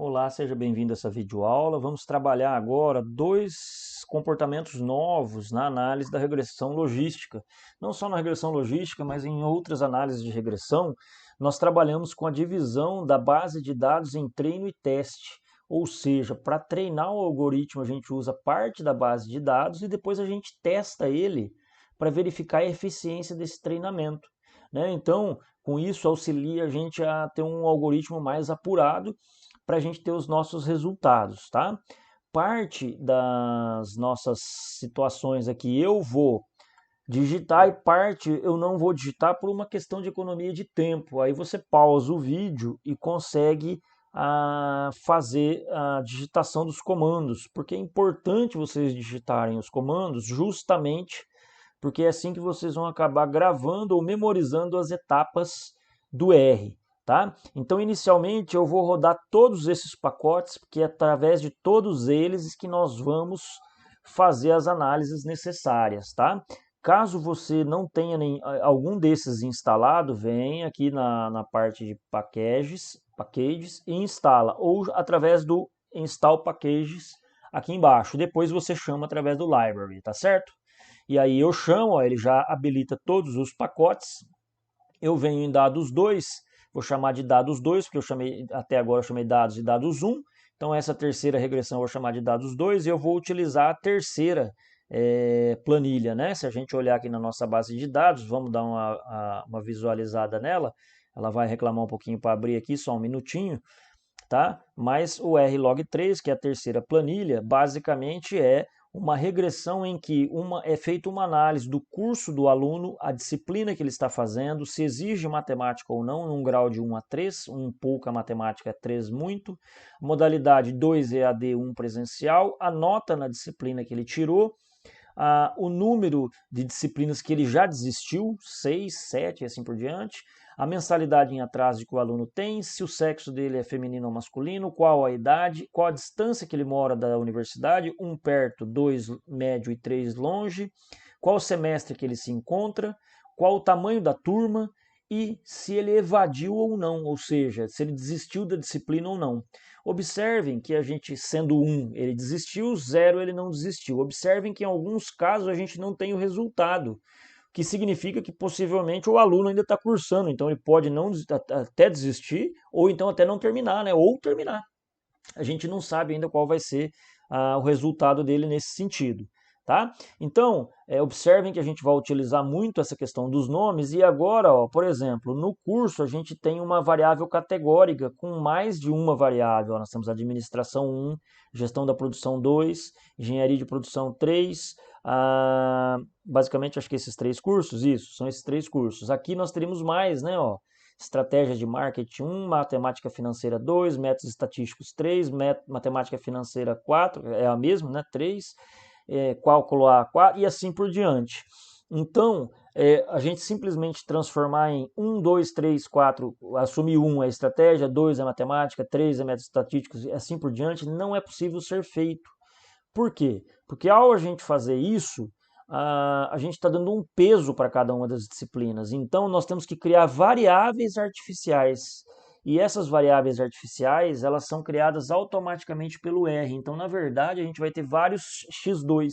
Olá, seja bem-vindo a essa videoaula. Vamos trabalhar agora dois comportamentos novos na análise da regressão logística. Não só na regressão logística, mas em outras análises de regressão, nós trabalhamos com a divisão da base de dados em treino e teste. Ou seja, para treinar o algoritmo a gente usa parte da base de dados e depois a gente testa ele para verificar a eficiência desse treinamento, né? Então, com isso auxilia a gente a ter um algoritmo mais apurado para a gente ter os nossos resultados, tá? Parte das nossas situações aqui eu vou digitar e parte eu não vou digitar por uma questão de economia de tempo. Aí você pausa o vídeo e consegue fazer a digitação dos comandos, porque é importante vocês digitarem os comandos justamente porque é assim que vocês vão acabar gravando ou memorizando as etapas do R. Tá? Então, inicialmente, eu vou rodar todos esses pacotes, porque é através de todos eles que nós vamos fazer as análises necessárias. Tá? Caso você não tenha algum desses instalado, vem aqui na parte de packages e instala, ou através do install packages aqui embaixo. Depois você chama através do library, tá certo? E aí eu chamo, ó, ele já habilita todos os pacotes. Eu venho em dados 2, vou chamar de dados 2, porque até agora eu chamei dados e dados 1. Então essa terceira regressão eu vou chamar de dados 2 e eu vou utilizar a terceira planilha, né? Se a gente olhar aqui na nossa base de dados, vamos dar uma visualizada nela. Ela vai reclamar um pouquinho para abrir aqui, só um minutinho, tá? Mas o RLog3, que é a terceira planilha, basicamente é uma regressão em que é feita uma análise do curso do aluno, a disciplina que ele está fazendo, se exige matemática ou não, num grau de 1 a 3, 1 pouca matemática, 3 muito, modalidade 2 EAD, 1 presencial, a nota na disciplina que ele tirou, o número de disciplinas que ele já desistiu, 6, 7 e assim por diante, a mensalidade em atraso que o aluno tem, se o sexo dele é feminino ou masculino, qual a idade, qual a distância que ele mora da universidade, 1 perto, 2 médio e 3 longe, qual o semestre que ele se encontra, qual o tamanho da turma e se ele evadiu ou não, ou seja, se ele desistiu da disciplina ou não. Observem que a gente, sendo 1, ele desistiu, 0, ele não desistiu. Observem que em alguns casos a gente não tem o resultado, que significa que possivelmente o aluno ainda está cursando, então ele pode não até desistir, ou então até não terminar, né? Ou terminar. A gente não sabe ainda qual vai ser o resultado dele nesse sentido. Tá? Então, observem que a gente vai utilizar muito essa questão dos nomes e agora, ó, por exemplo, no curso a gente tem uma variável categórica com mais de uma variável. Ó, nós temos administração 1, gestão da produção 2, engenharia de produção 3, basicamente acho que esses 3 cursos, isso, são esses 3 cursos. Aqui nós teríamos mais, né, ó, estratégia de marketing 1, matemática financeira 2, métodos estatísticos 3, matemática financeira 4, é a mesma, né, 3, cálculo A 4 e assim por diante. Então, a gente simplesmente transformar em 1, 2, 3, 4, assumir 1 é estratégia, 2 é matemática, 3 é métodos estatísticos e assim por diante, não é possível ser feito. Por quê? Porque ao a gente fazer isso, a gente está dando um peso para cada uma das disciplinas. Então, nós temos que criar variáveis artificiais. E essas variáveis artificiais, elas são criadas automaticamente pelo R. Então, na verdade, a gente vai ter vários x2.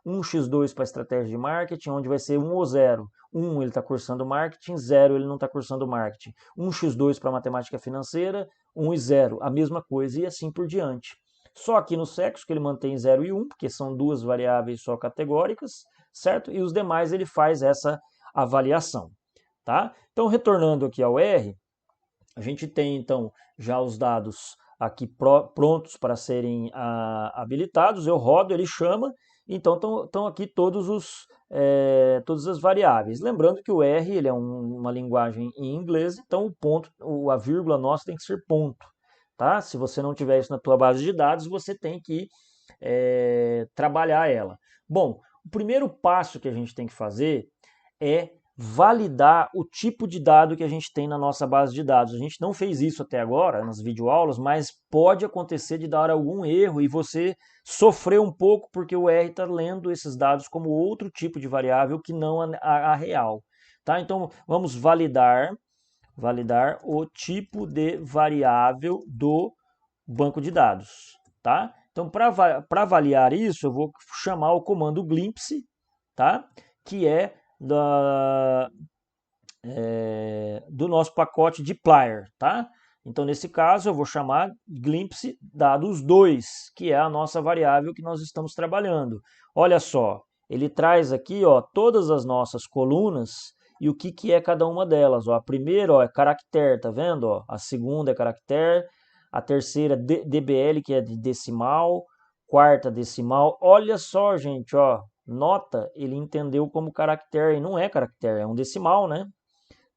Um x2 para estratégia de marketing, onde vai ser 1 ou 0. 1 ele está cursando marketing, 0 ele não está cursando marketing. Um x2 para matemática financeira, 1 e 0, a mesma coisa e assim por diante. Só aqui no sexo que ele mantém 0 e 1, porque são duas variáveis só categóricas, certo? E os demais ele faz essa avaliação, tá? Então, retornando aqui ao R, a gente tem então já os dados aqui prontos para serem habilitados, eu rodo, ele chama, então estão aqui todas as variáveis. Lembrando que o R ele é uma linguagem em inglês, então o ponto, a vírgula nossa tem que ser ponto. Tá? Se você não tiver isso na tua base de dados, você tem que trabalhar ela. Bom, o primeiro passo que a gente tem que fazer é validar o tipo de dado que a gente tem na nossa base de dados. A gente não fez isso até agora nas videoaulas, mas pode acontecer de dar algum erro e você sofrer um pouco porque o R está lendo esses dados como outro tipo de variável que não a real. Tá? Então vamos validar o tipo de variável do banco de dados, tá? Então, para avaliar isso, eu vou chamar o comando glimpse, tá? Que é do nosso pacote dplyr, tá? Então, nesse caso, eu vou chamar glimpse dados 2, que é a nossa variável que nós estamos trabalhando. Olha só, ele traz aqui, ó, todas as nossas colunas e o que é cada uma delas. Ó. A primeira, ó, é caractere, tá vendo? Ó? A segunda é caractere, a terceira dBl, que é de decimal, quarta decimal. Olha só, gente, ó, nota, ele entendeu como caractere, não é caractere, é um decimal, né?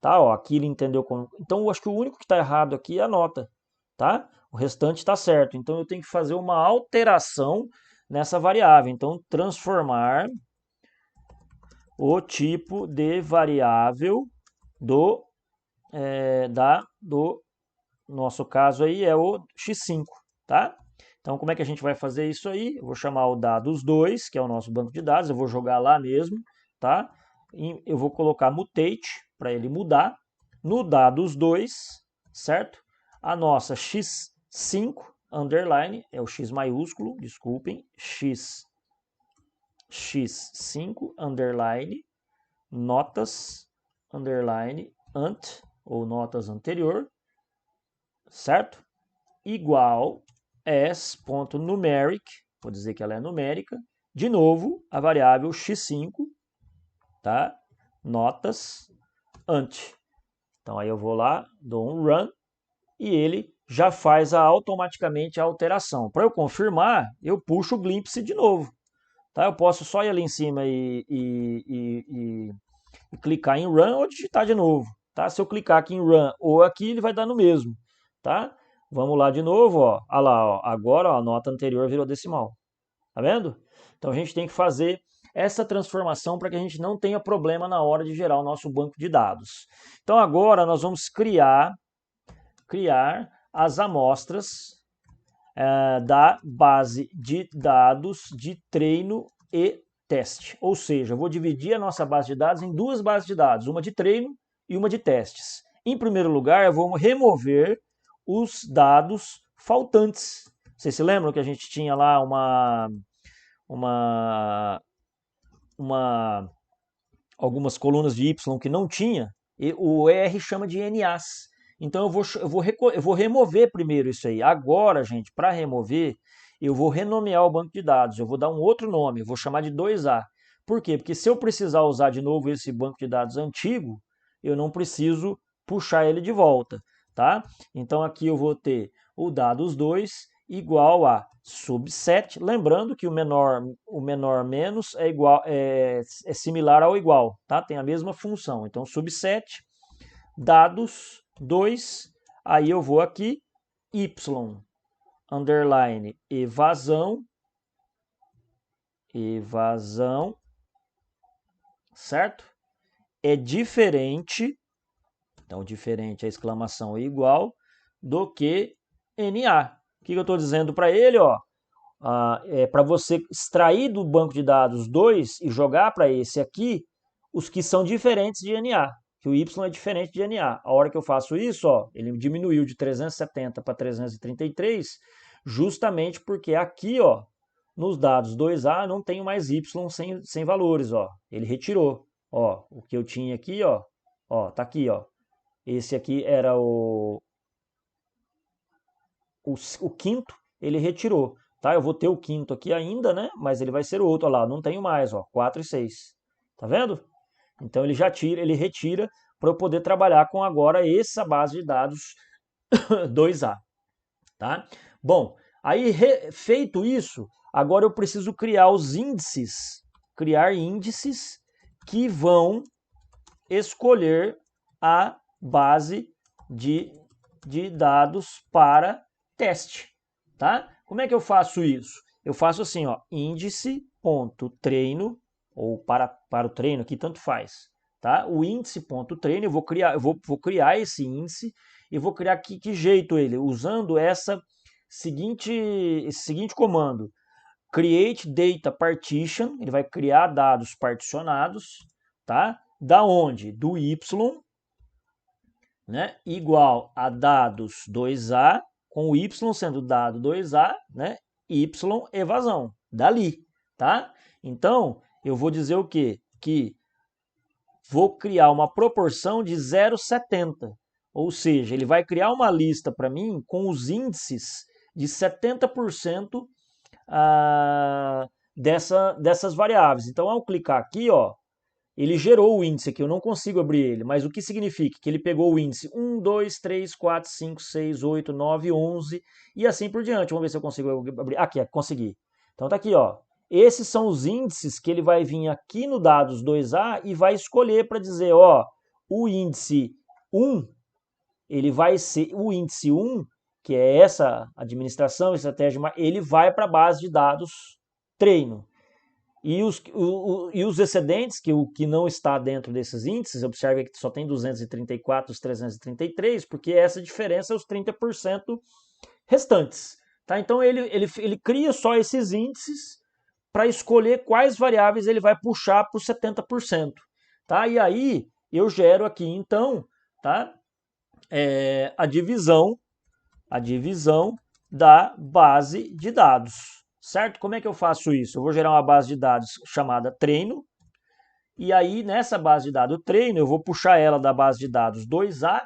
Tá, ó, aqui ele entendeu como... Então, eu acho que o único que está errado aqui é a nota, tá? O restante está certo. Então, eu tenho que fazer uma alteração nessa variável. Então, transformar o tipo de variável do nosso caso aí é o x5, tá? Então, como é que a gente vai fazer isso aí? Eu vou chamar o dados2, que é o nosso banco de dados, eu vou jogar lá mesmo, tá? E eu vou colocar mutate para ele mudar. No dados2, certo? A nossa x5 underline, é o x maiúsculo, desculpem, x5 underline, notas underline ant, ou notas anterior, certo? Igual s.numeric, vou dizer que ela é numérica, de novo, a variável x5, tá? Notas ant. Então, aí eu vou lá, dou um run, e ele já faz automaticamente a alteração. Para eu confirmar, eu puxo o glimpse de novo. Tá? Eu posso só ir ali em cima e clicar em run ou digitar de novo. Tá? Se eu clicar aqui em run ou aqui, ele vai dar no mesmo. Tá? Vamos lá de novo, ó. Olha lá, ó. Agora ó, a nota anterior virou decimal. Tá vendo? Então a gente tem que fazer essa transformação para que a gente não tenha problema na hora de gerar o nosso banco de dados. Então agora nós vamos criar as amostras da base de dados de treino e teste. Ou seja, eu vou dividir a nossa base de dados em duas bases de dados, uma de treino e uma de testes. Em primeiro lugar, eu vou remover os dados faltantes. Vocês se lembram que a gente tinha lá algumas colunas de Y que não tinha? E o ER chama de NAs. Então eu vou remover primeiro isso aí. Agora, gente, para remover, eu vou renomear o banco de dados. Eu vou dar um outro nome, eu vou chamar de 2A. Por quê? Porque se eu precisar usar de novo esse banco de dados antigo, eu não preciso puxar ele de volta, tá? Então aqui eu vou ter o dados2 igual a subset, lembrando que o menor menos é similar ao igual, tá? Tem a mesma função. Então subset dados 2, aí eu vou aqui y underline evasão, certo? É diferente, então diferente a exclamação é igual, do que NA. O que eu estou dizendo para ele? Ó, para você extrair do banco de dados 2 e jogar para esse aqui, os que são diferentes de NA, que o Y é diferente de NA. A hora que eu faço isso, ó, ele diminuiu de 370 para 333, justamente porque aqui, ó, nos dados 2A não tenho mais Y sem valores, ó. Ele retirou. Ó, o que eu tinha aqui, ó, tá aqui, ó. Esse aqui era o quinto, ele retirou. Tá? Eu vou ter o quinto aqui ainda, né? Mas ele vai ser o outro, ó lá, não tenho mais, ó, 4 e 6. Tá vendo? Então ele já tira, ele retira para eu poder trabalhar com agora essa base de dados 2A, tá? Bom, aí feito isso, agora eu preciso criar os índices, criar índices que vão escolher a base de dados para teste, tá? Como é que eu faço isso? Eu faço assim, ó, índice.treino, ou para o treino aqui, tanto faz, tá? O índice.treino, eu vou criar esse índice e vou criar que jeito ele? Usando esse seguinte comando, create data partition, ele vai criar dados particionados, tá? Da onde? Do y, né, igual a dados 2A com o y sendo dado 2A, né? Y evasão, dali, tá? Então, eu vou dizer o quê? Que vou criar uma proporção de 0,70, ou seja, ele vai criar uma lista para mim com os índices de 70% dessas variáveis. Então, ao clicar aqui, ó, ele gerou o índice aqui, eu não consigo abrir ele, mas o que significa? Que ele pegou o índice 1, 2, 3, 4, 5, 6, 8, 9, 11 e assim por diante. Vamos ver se eu consigo abrir. Aqui, consegui. Então tá aqui, ó. Esses são os índices que ele vai vir aqui no dados 2A e vai escolher para dizer, ó, o índice 1, ele vai ser, o índice 1, que é essa administração, estratégia, ele vai para a base de dados treino. E os excedentes, que o que não está dentro desses índices, observe que só tem 234 dos 333, porque essa diferença é os 30% restantes. Tá? Então ele cria só esses índices para escolher quais variáveis ele vai puxar para os 70%. Tá? E aí eu gero aqui então, tá? A divisão da base de dados. Certo? Como é que eu faço isso? Eu vou gerar uma base de dados chamada treino, e aí nessa base de dados treino eu vou puxar ela da base de dados 2A,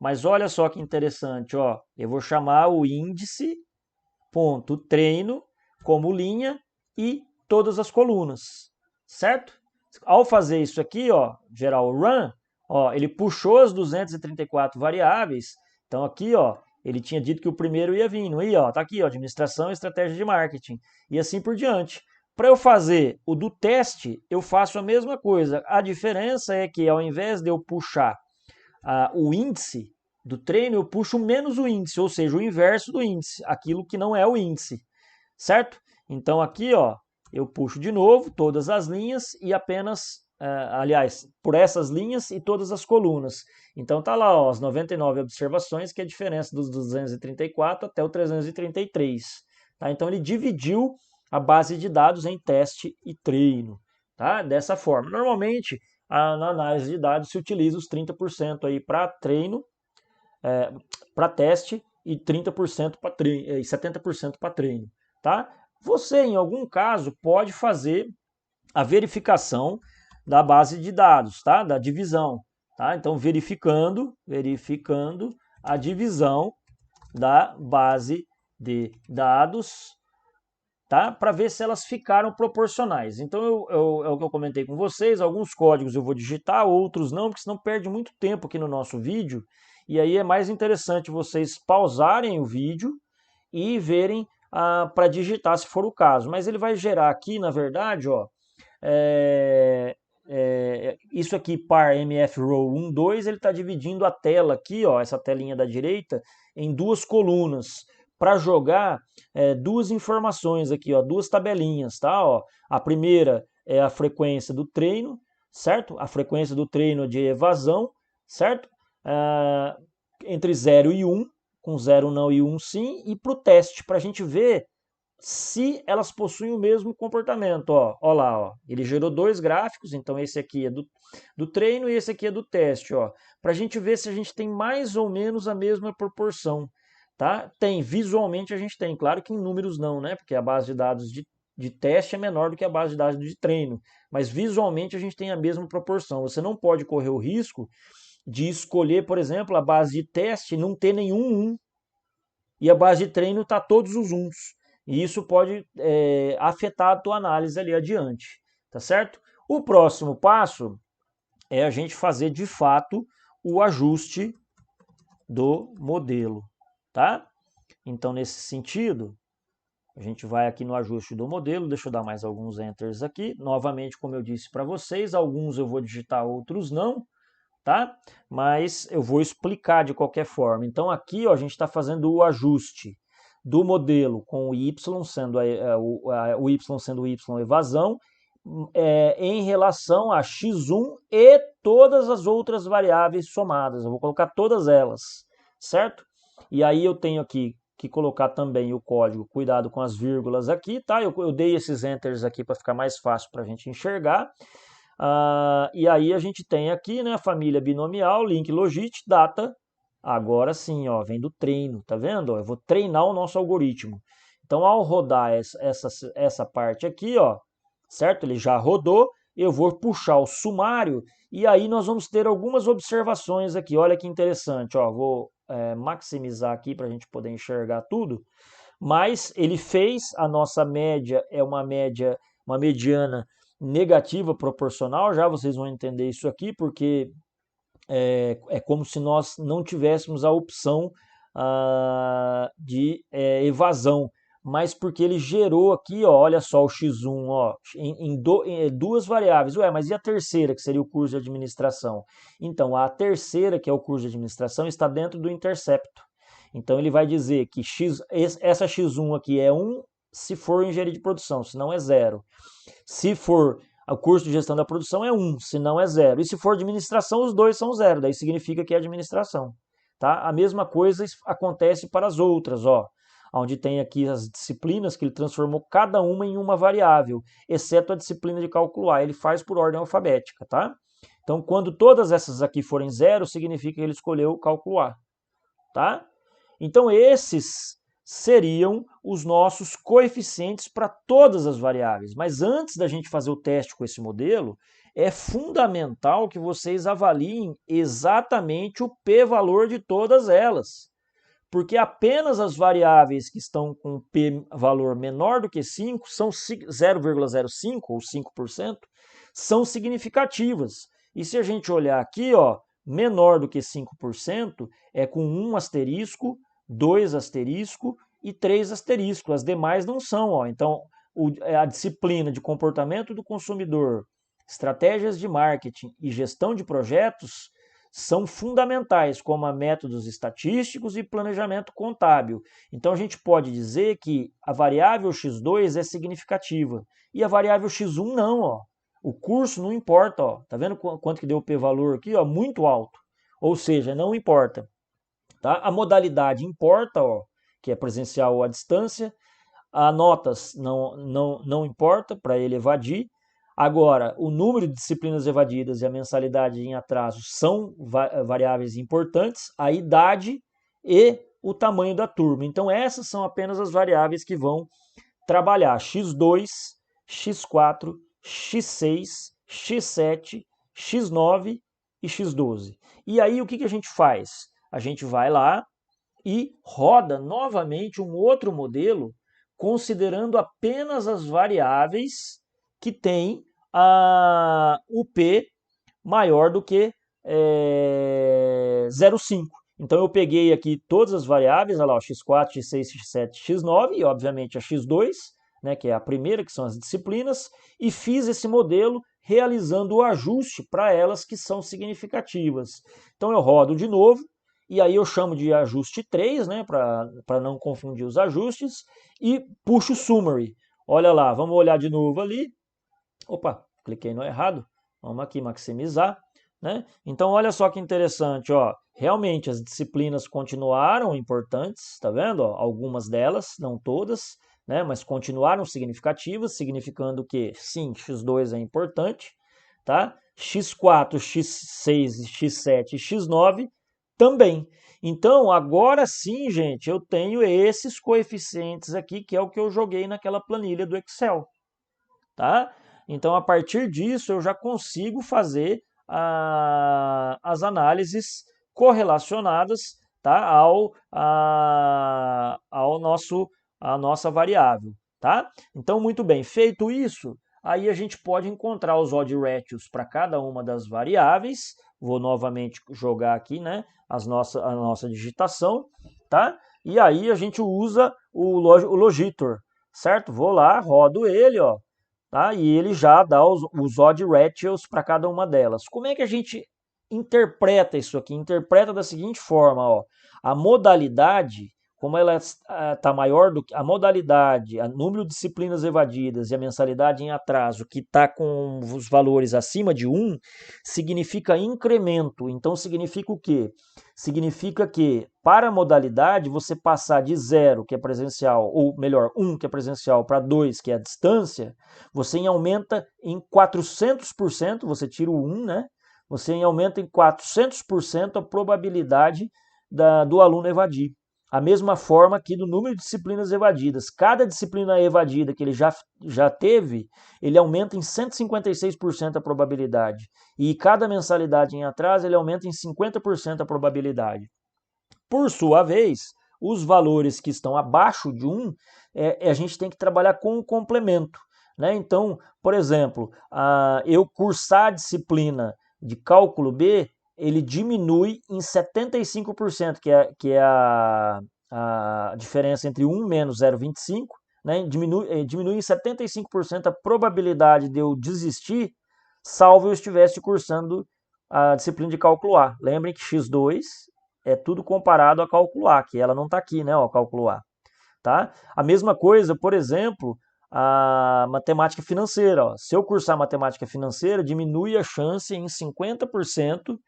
mas olha só que interessante, ó, eu vou chamar o índice.treino como linha e todas as colunas, certo? Ao fazer isso aqui, ó, gerar o run, ó, ele puxou as 234 variáveis, então aqui, ó, ele tinha dito que o primeiro ia vir, não ia? Ó, tá aqui, ó, administração e estratégia de marketing. E assim por diante. Para eu fazer o do teste, eu faço a mesma coisa. A diferença é que ao invés de eu puxar o índice do treino, eu puxo menos o índice, ou seja, o inverso do índice, aquilo que não é o índice. Certo? Então aqui, ó, eu puxo de novo todas as linhas e apenas... aliás, por essas linhas e todas as colunas. Então tá lá, ó, as 99 observações, que é a diferença dos 234 até o 333. Tá? Então ele dividiu a base de dados em teste e treino. Tá? Dessa forma. Normalmente, na análise de dados se utiliza os 30% aí para treino, para teste e 30% para treino, e 70% para treino. Tá? Você, em algum caso, pode fazer a verificação da base de dados, tá? Da divisão, tá? Então verificando a divisão da base de dados, tá? Para ver se elas ficaram proporcionais. Então é o que eu comentei com vocês, alguns códigos eu vou digitar, outros não, porque senão perde muito tempo aqui no nosso vídeo, e aí é mais interessante vocês pausarem o vídeo e verem para digitar se for o caso. Mas ele vai gerar aqui, na verdade, ó, isso aqui par mf row 1, 2, ele está dividindo a tela aqui, ó, essa telinha da direita, em duas colunas, para jogar duas informações aqui, ó, duas tabelinhas, tá? Ó. A primeira é a frequência do treino, certo? A frequência do treino de evasão, certo? Entre 0 e 1, com 0 não e 1 sim, e para o teste, para a gente ver se elas possuem o mesmo comportamento. Ó lá, ó. Ele gerou dois gráficos, então esse aqui é do treino e esse aqui é do teste, para a gente ver se a gente tem mais ou menos a mesma proporção. Tá? Tem, visualmente a gente tem, claro que em números não, né? Porque a base de dados de teste é menor do que a base de dados de treino, mas visualmente a gente tem a mesma proporção. Você não pode correr o risco de escolher, por exemplo, a base de teste e não ter nenhum 1, e a base de treino tá todos os 1s. E isso pode afetar a tua análise ali adiante, tá certo? O próximo passo é a gente fazer de fato o ajuste do modelo, tá? Então, nesse sentido, a gente vai aqui no ajuste do modelo, deixa eu dar mais alguns enters aqui. Novamente, como eu disse para vocês, alguns eu vou digitar, outros não, tá? Mas eu vou explicar de qualquer forma. Então, aqui ó, a gente está fazendo o ajuste do modelo com o y sendo o y sendo o y evasão em relação a x1 e todas as outras variáveis somadas. Eu vou colocar todas elas, certo? E aí eu tenho aqui que colocar também o código, cuidado com as vírgulas aqui, tá? Eu dei esses enters aqui para ficar mais fácil para a gente enxergar. E aí a gente tem aqui, né, a família binomial, link logit, data Agora sim, ó, vem do treino, tá vendo? Eu vou treinar o nosso algoritmo. Então, ao rodar essa parte aqui, ó, certo? Ele já rodou, eu vou puxar o sumário e aí nós vamos ter algumas observações aqui. Olha que interessante, ó, vou maximizar aqui para a gente poder enxergar tudo. Mas ele fez, a nossa média é uma mediana negativa proporcional, já vocês vão entender isso aqui, porque é como se nós não tivéssemos a opção de evasão, mas porque ele gerou aqui, ó, olha só o x1, ó, em duas variáveis. Ué, mas e a terceira, que seria o curso de administração? Então, a terceira, que é o curso de administração, está dentro do intercepto. Então, ele vai dizer que essa x1 aqui é 1 se for engenharia de produção, se não é 0. Se for o curso de gestão da produção é 1, se não é 0. E se for administração, os dois são 0, daí significa que é administração. Tá? A mesma coisa acontece para as outras, ó, onde tem aqui as disciplinas que ele transformou cada uma em uma variável, exceto a disciplina de cálculo A, ele faz por ordem alfabética. Tá? Então, quando todas essas aqui forem 0, significa que ele escolheu o cálculo A. Tá? Então, esses seriam os nossos coeficientes para todas as variáveis. Mas antes da gente fazer o teste com esse modelo, é fundamental que vocês avaliem exatamente o p-valor de todas elas. Porque apenas as variáveis que estão com p-valor menor do que 5, são 0,05 ou 5%, são significativas. E se a gente olhar aqui, ó, menor do que 5% é com 1 asterisco, 2 asterisco e 3 asterisco. As demais não são. Ó. Então, a disciplina de comportamento do consumidor, estratégias de marketing e gestão de projetos são fundamentais, como a métodos estatísticos e planejamento contábil. Então, a gente pode dizer que a variável x2 é significativa e a variável x1 não. Ó. O curso não importa. Ó. Tá vendo quanto que deu o p-valor aqui? Ó, muito alto. Ou seja, não importa. Tá? A modalidade importa, ó, que é presencial ou à distância. A notas não importa para ele evadir. Agora, o número de disciplinas evadidas e a mensalidade em atraso são variáveis importantes. A idade e o tamanho da turma. Então, essas são apenas as variáveis que vão trabalhar x2, x4, x6, x7, x9 e x12. E aí, o que a gente faz? A gente vai lá e roda novamente um outro modelo, considerando apenas as variáveis que têm o P maior do que 0,5. Então eu peguei aqui todas as variáveis, olha lá, x4, x6, x7, x9 e obviamente a x2, né, que é a primeira, que são as disciplinas, e fiz esse modelo realizando o ajuste para elas que são significativas. Então eu rodo de novo, e aí eu chamo de ajuste 3, né, para não confundir os ajustes, e puxo o summary. Olha lá, vamos olhar de novo ali. Opa, cliquei no errado. Vamos aqui maximizar. Né? Então, olha só que interessante. Ó. Realmente, as disciplinas continuaram importantes, tá vendo? Ó, algumas delas, não todas, né, mas continuaram significativas, significando que, sim, x2 é importante. Tá? x4, x6, x7 e x9 também. Então, agora sim, gente, eu tenho esses coeficientes aqui, que é o que eu joguei naquela planilha do Excel. Tá? Então, a partir disso, eu já consigo fazer as análises correlacionadas, tá, à nossa variável. Tá? Então, muito bem, feito isso, aí a gente pode encontrar os odd ratios para cada uma das variáveis. Vou novamente jogar aqui, né, a nossa digitação, tá? E aí a gente usa o Logitor, certo? Vou lá, rodo ele, ó, tá? E ele já dá os odd ratios para cada uma delas. Como é que a gente interpreta isso aqui? Interpreta da seguinte forma, ó, a modalidade, como ela está maior do que a modalidade, o número de disciplinas evadidas e a mensalidade em atraso, que está com os valores acima de 1, significa incremento. Então, significa o quê? Significa que, para a modalidade, você passar de 0, que é presencial, ou melhor, 1, que é presencial, para 2, que é a distância, você aumenta em 400%, você tira o 1, né? Você aumenta em 400% a probabilidade do aluno evadir. A mesma forma aqui do número de disciplinas evadidas. Cada disciplina evadida que ele já teve, ele aumenta em 156% a probabilidade. E cada mensalidade em atraso, ele aumenta em 50% a probabilidade. Por sua vez, os valores que estão abaixo de 1, a gente tem que trabalhar com o complemento. Né? Então, por exemplo, eu cursar a disciplina de cálculo B, ele diminui em 75%, que é a diferença entre 1 menos 0,25, né? Diminui em 75% a probabilidade de eu desistir, salvo eu estivesse cursando a disciplina de cálculo A. Lembrem que x2 é tudo comparado a cálculo A, que ela não está aqui, né, ó, cálculo A. Tá? A mesma coisa, por exemplo, a matemática financeira. Ó. Se eu cursar matemática financeira, diminui a chance em 50%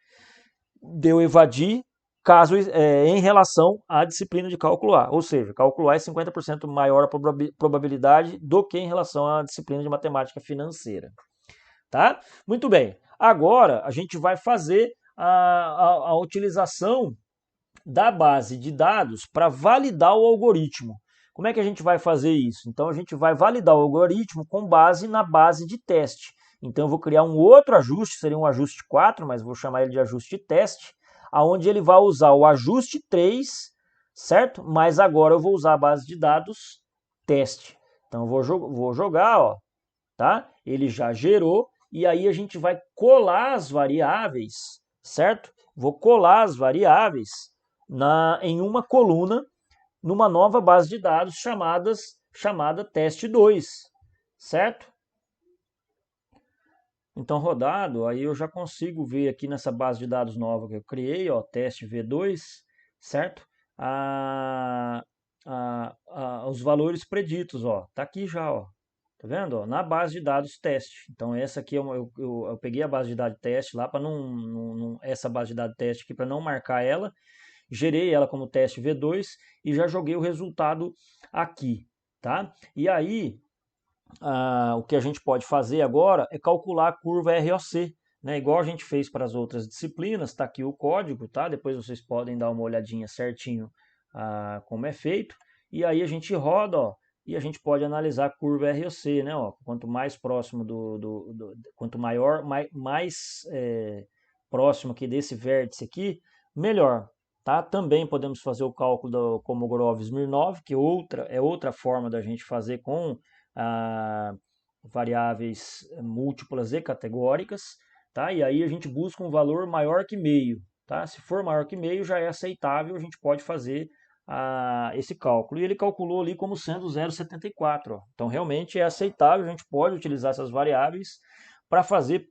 de eu evadir caso em relação à disciplina de cálculo A. Ou seja, cálculo A é 50% maior a probabilidade do que em relação à disciplina de matemática financeira. Tá? Muito bem. Agora a gente vai fazer a utilização da base de dados para validar o algoritmo. Como é que a gente vai fazer isso? Então a gente vai validar o algoritmo com base na base de teste. Então eu vou criar um outro ajuste, seria um ajuste 4, mas vou chamar ele de ajuste teste, aonde ele vai usar o ajuste 3, certo? Mas agora eu vou usar a base de dados teste. Então eu vou jogar, ó, tá? Ele já gerou e aí a gente vai colar as variáveis, certo? Vou colar as variáveis em uma coluna numa nova base de dados chamada teste2, certo? Então, rodado, aí eu já consigo ver aqui nessa base de dados nova que eu criei, ó, teste V2, certo? Os valores preditos, ó, tá aqui já, ó, tá vendo? Ó, na base de dados teste. Então, essa aqui eu peguei a base de dados teste lá para essa base de dados teste aqui para não marcar ela. Gerei ela como teste V2 e já joguei o resultado aqui, tá? E aí, o que a gente pode fazer agora é calcular a curva ROC, né? Igual a gente fez para as outras disciplinas, tá aqui o código, tá? Depois vocês podem dar uma olhadinha certinho como é feito. E aí a gente roda, ó, e a gente pode analisar a curva ROC, né? Ó, quanto mais próximo quanto maior, mais próximo aqui desse vértice aqui, melhor. Tá? Também podemos fazer o cálculo do Kolmogorov-Smirnov, que é outra forma da gente fazer com variáveis múltiplas e categóricas. Tá? E aí a gente busca um valor maior que meio. Tá? Se for maior que meio, já é aceitável, a gente pode fazer esse cálculo. E ele calculou ali como sendo 0,74. Então realmente é aceitável, a gente pode utilizar essas variáveis para fazer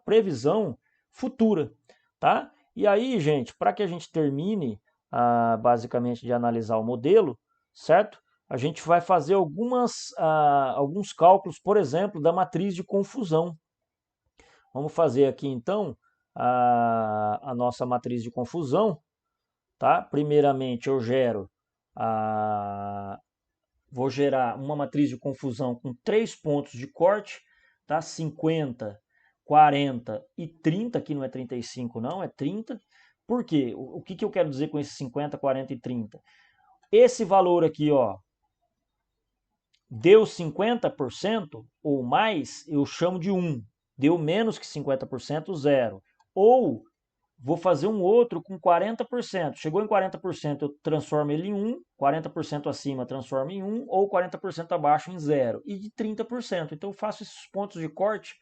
previsão futura. Tá? E aí, gente, para que a gente termine basicamente de analisar o modelo, certo? A gente vai fazer alguns cálculos, por exemplo, da matriz de confusão. Vamos fazer aqui então a nossa matriz de confusão. Tá? Primeiramente vou gerar uma matriz de confusão com 3 pontos de corte, tá? 50, 40 e 30, aqui não é 35 não, é 30. Por quê? O que eu quero dizer com esses 50, 40 e 30? Esse valor aqui, ó, deu 50% ou mais, eu chamo de 1. Deu menos que 50%, 0. Ou vou fazer um outro com 40%. Chegou em 40%, eu transformo ele em 1, 40% acima transformo em 1, ou 40% abaixo em 0. E de 30%. Então eu faço esses pontos de corte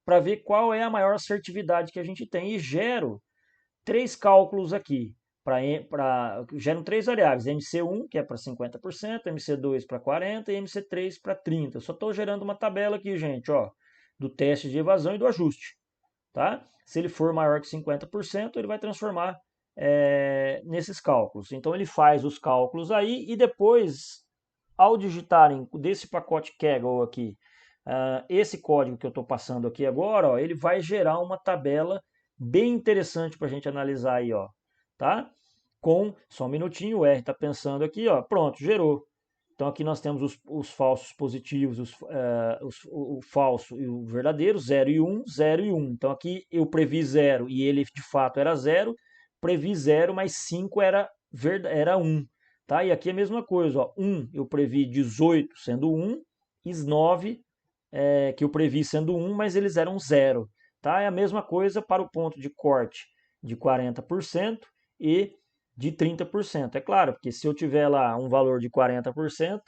para ver qual é a maior assertividade que a gente tem e gero 3 cálculos aqui. Geram 3 variáveis, MC1, que é para 50%, MC2 para 40% e MC3 para 30%. Eu só estou gerando uma tabela aqui, gente, ó, do teste de evasão e do ajuste. Tá? Se ele for maior que 50%, ele vai transformar nesses cálculos. Então ele faz os cálculos aí e depois, ao digitarem desse pacote Kaggle aqui, esse código que eu estou passando aqui agora, ó, ele vai gerar uma tabela bem interessante para a gente analisar aí, ó, tá? Só um minutinho, o R está pensando aqui, ó, pronto, gerou. Então aqui nós temos os falsos positivos, o falso e o verdadeiro, 0 e 1, 0 e 1. Então aqui eu previ 0 e ele de fato era 0, previ 0, mas 5 era 1. Tá? E aqui é a mesma coisa, ó, 1 eu previ 18 sendo 1, e 9 que eu previ sendo 1, mas eles eram 0. Tá? É a mesma coisa para o ponto de corte de 40% e de 30%. É claro, porque se eu tiver lá um valor de 40%,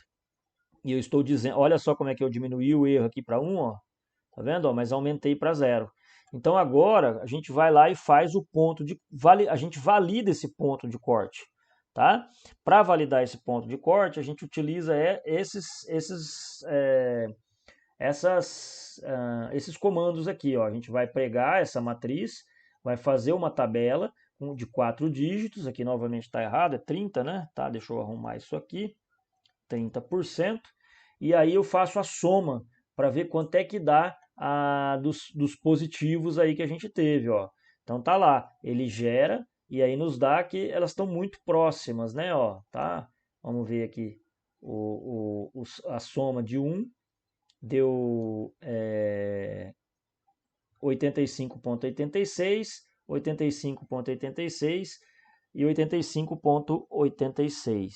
e eu estou dizendo, olha só como é que eu diminuí o erro aqui para 1, ó, tá vendo? Ó, mas aumentei para 0. Então agora a gente vai lá e faz o ponto de, a gente valida esse ponto de corte. Tá? Para validar esse ponto de corte, a gente utiliza esses comandos aqui. Ó. A gente vai pregar essa matriz, vai fazer uma tabela de 4 dígitos, aqui novamente está errado, é 30, né? Tá, deixa eu arrumar isso aqui, 30%, e aí eu faço a soma para ver quanto é que dá dos positivos aí que a gente teve. Ó. Então tá lá, ele gera, e aí nos dá que elas estão muito próximas, né? Ó, tá? Vamos ver aqui, a soma de 1 deu 85,86, 85,86 e 85,86.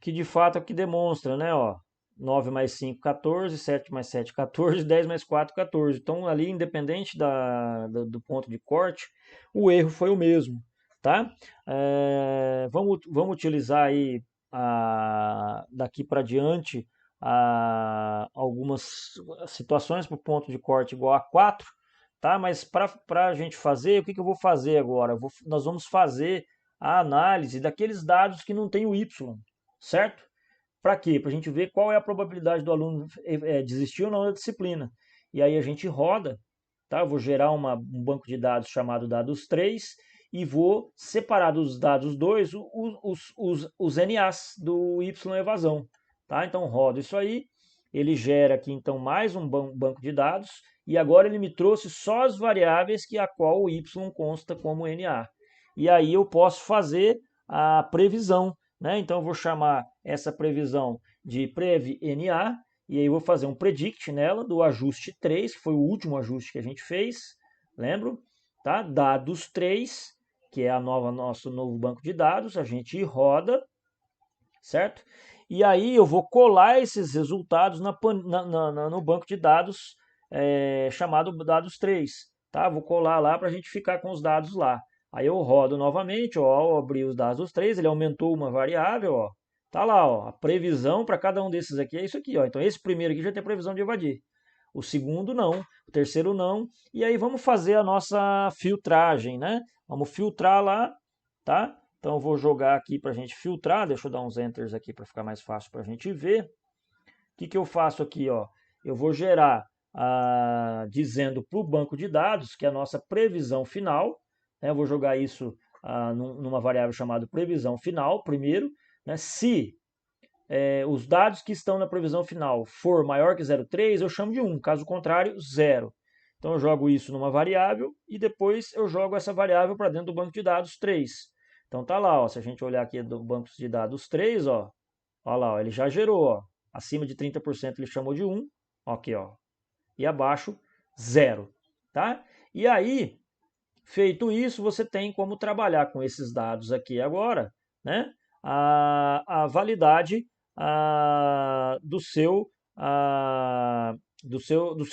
Que de fato é o que demonstra, né? Ó, 9 mais 5, 14, 7 mais 7, 14, 10 mais 4, 14. Então, ali, independente do ponto de corte, o erro foi o mesmo, tá? Vamos utilizar aí, daqui para diante, algumas situações para o ponto de corte igual a 4, tá? Mas para a gente fazer, o que eu vou fazer agora? Nós vamos fazer a análise daqueles dados que não tem o y, certo? Para quê? Para a gente ver qual é a probabilidade do aluno desistir ou não da disciplina. E aí a gente roda, tá? Eu vou gerar um banco de dados chamado dados 3 e vou separar dos dados 2 os NAs do Y evasão. Tá? Então rodo isso aí, ele gera aqui então mais um banco de dados e agora ele me trouxe só as variáveis que a qual o Y consta como NA. E aí eu posso fazer a previsão, né? Então eu vou chamar essa previsão de prev-NA e aí vou fazer um predict nela do ajuste 3, que foi o último ajuste que a gente fez, lembro? Tá? Dados 3, que é nosso novo banco de dados, a gente roda, certo? E aí eu vou colar esses resultados no banco de dados chamado dados 3, tá? Vou colar lá para a gente ficar com os dados lá. Aí eu rodo novamente, ó, ao abrir os dados 3, ele aumentou uma variável, ó. Tá lá, ó, a previsão para cada um desses aqui é isso aqui, ó. Então esse primeiro aqui já tem previsão de evadir. O segundo não, o terceiro não. E aí vamos fazer a nossa filtragem, né? Vamos filtrar lá, tá? Então eu vou jogar aqui para a gente filtrar, deixa eu dar uns enters aqui para ficar mais fácil para a gente ver. O que eu faço aqui? Ó? Eu vou gerar, dizendo para o banco de dados que é a nossa previsão final, né? Eu vou jogar isso numa variável chamada previsão final, primeiro, né? Se os dados que estão na previsão final for maior que 0,3, eu chamo de 1, caso contrário, 0. Então eu jogo isso numa variável e depois eu jogo essa variável para dentro do banco de dados 3. Então tá lá, ó, se a gente olhar aqui do banco de dados 3, ó lá, ó, ele já gerou, ó, acima de 30% ele chamou de 1, aqui, ó, e abaixo 0, tá? E aí, feito isso, você tem como trabalhar com esses dados aqui agora, né? A validade do seu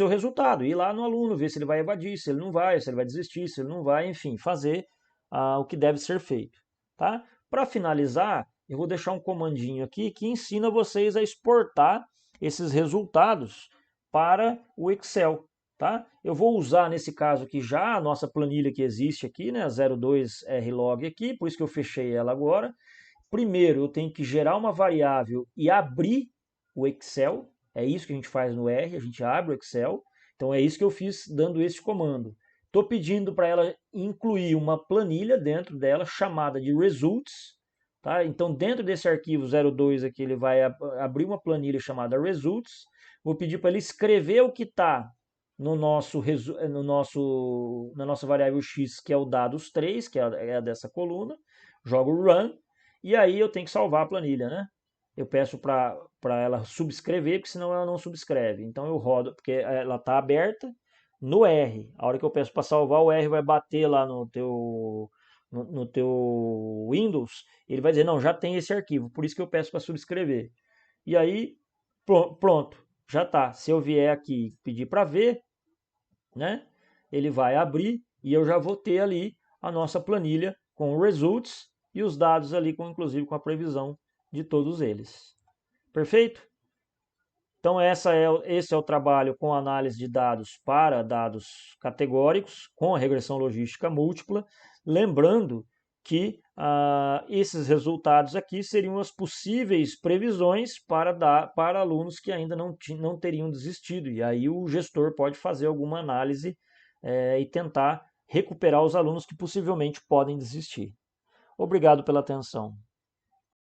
resultado. Ir lá no aluno, ver se ele vai evadir, se ele não vai, se ele vai desistir, se ele não vai, enfim, fazer o que deve ser feito. Tá? Para finalizar, eu vou deixar um comandinho aqui que ensina vocês a exportar esses resultados para o Excel. Tá? Eu vou usar nesse caso aqui já a nossa planilha que existe aqui, né, a 02RLog aqui, por isso que eu fechei ela agora. Primeiro eu tenho que gerar uma variável e abrir o Excel, é isso que a gente faz no R, a gente abre o Excel, então é isso que eu fiz dando esse comando. Estou pedindo para ela incluir uma planilha dentro dela chamada de results, tá? Então dentro desse arquivo 02 aqui ele vai abrir uma planilha chamada results, vou pedir para ele escrever o que está na nossa variável x, que é o dados 3, que é a dessa coluna, jogo run, e aí eu tenho que salvar a planilha, né? Eu peço para ela subscrever, porque senão ela não subscreve. Então eu rodo, porque ela está aberta no R. A hora que eu peço para salvar, o R vai bater lá no no teu Windows, ele vai dizer, não, já tem esse arquivo, por isso que eu peço para subscrever. E aí, pronto, já está. Se eu vier aqui pedir para ver, né, ele vai abrir e eu já vou ter ali a nossa planilha com results e os dados ali, inclusive com a previsão de todos eles. Perfeito? Então esse é o trabalho com análise de dados para dados categóricos, com a regressão logística múltipla, lembrando que esses resultados aqui seriam as possíveis previsões para alunos que ainda não teriam desistido, e aí o gestor pode fazer alguma análise e tentar recuperar os alunos que possivelmente podem desistir. Obrigado pela atenção.